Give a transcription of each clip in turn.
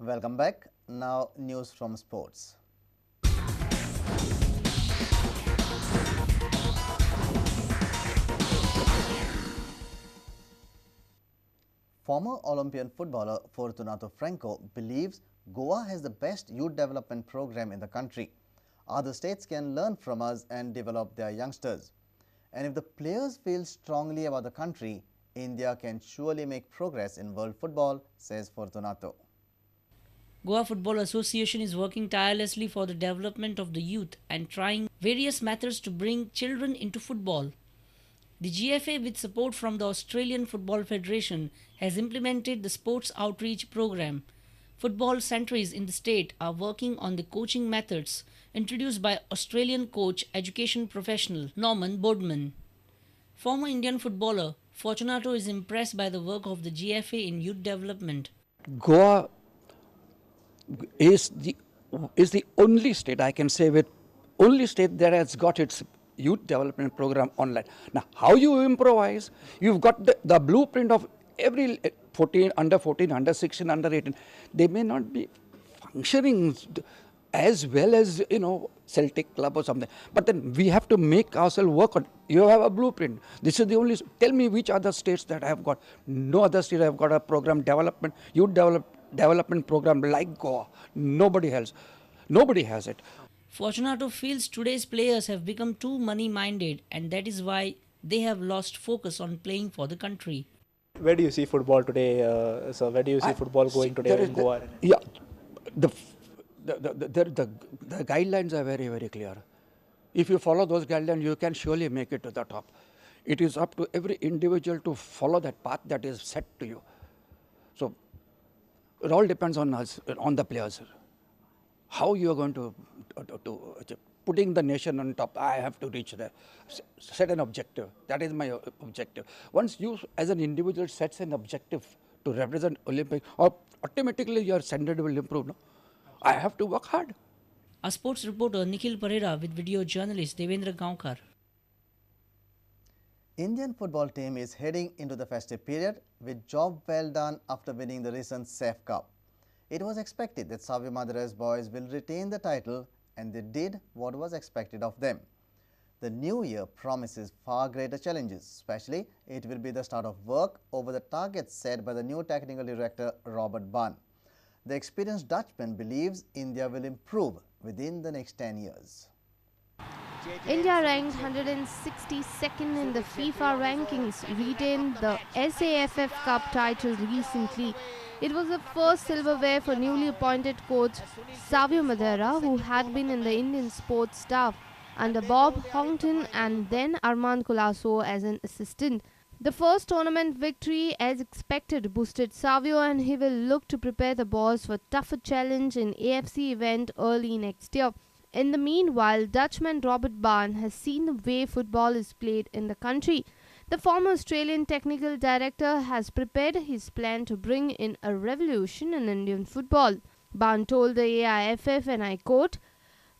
Welcome back. Now news from sports. Former Olympian footballer Fortunato Franco believes Goa has the best youth development program in the country. Other states can learn from us and develop their youngsters. And if the players feel strongly about the country, India can surely make progress in world football, says Fortunato. Goa Football Association is working tirelessly for the development of the youth and trying various methods to bring children into football. The GFA, with support from the Australian Football Federation, has implemented the sports outreach program. Football centres in the state are working on the coaching methods introduced by Australian coach education professional Norman Boardman. Former Indian footballer Fortunato is impressed by the work of the GFA in youth development. Goa is the only state, I can say, with only state that has got its youth development program online. Now, how you improvise? You've got the blueprint of every 14, under 14, under 16, under 18. They may not be functioning as well as, Celtic club or something. But then we have to make ourselves work on. You have a blueprint. This is the only. Tell me which other states that have got. No other state have got a program development, youth development program like Goa. Nobody else. Nobody has it. Fortunato feels today's players have become too money-minded, and that is why they have lost focus on playing for the country. Where do you see football today? So where do you see football going today in Goa? The guidelines are very, very clear. If you follow those guidelines, you can surely make it to the top. It is up to every individual to follow that path that is set to you. So it all depends on us, on the players. How you are going to putting the nation on top. I have to reach there. Set an objective. That is my objective. Once you, as an individual, sets an objective to represent Olympic, automatically your standard will improve. No? I have to work hard. A sports reporter Nikhil Pereira with video journalist Devendra Gaonkar. Indian football team is heading into the festive period with job well done after winning the recent SAF Cup. It was expected that Savio Madura's boys will retain the title, and they did what was expected of them. The new year promises far greater challenges, especially it will be the start of work over the targets set by the new technical director Robert Ban. The experienced Dutchman believes India will improve within the next 10 years. India, ranked 162nd in the FIFA rankings, retained the SAFF Cup title recently. It was the first silverware for newly appointed coach Savio Madura, who had been in the Indian sports staff under Bob Houghton and then Armand Colasso as an assistant. The first tournament victory, as expected, boosted Savio, and he will look to prepare the boys for tougher challenge in AFC event early next year. In the meanwhile, Dutchman Robert Ban has seen the way football is played in the country. The former Australian technical director has prepared his plan to bring in a revolution in Indian football. Ban told the AIFF, and I quote,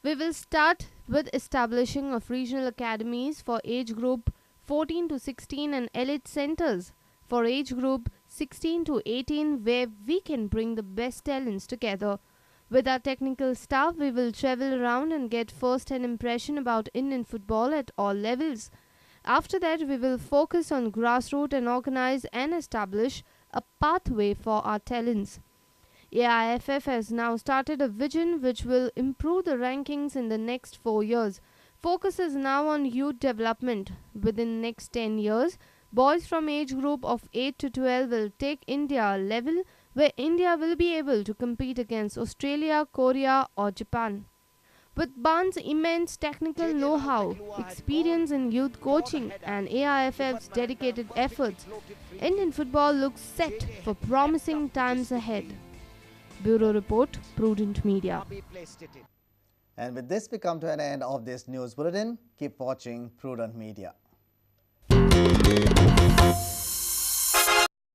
"We will start with establishing of regional academies for age group 14 to 16 and elite centers for age group 16 to 18 where we can bring the best talents together. With our technical staff, we will travel around and get first-hand impression about Indian football at all levels. After that, we will focus on grassroots and organize and establish a pathway for our talents." AIFF has now started a vision which will improve the rankings in the next 4 years. Focus is now on youth development. Within next 10 years, boys from age group of 8 to 12 will take India level where India will be able to compete against Australia, Korea or Japan. With Ban's immense technical know-how, experience in youth coaching and AIFF's dedicated efforts, Indian football looks set for promising times ahead. Bureau Report, Prudent Media. And with this, we come to an end of this news bulletin. Keep watching Prudent Media.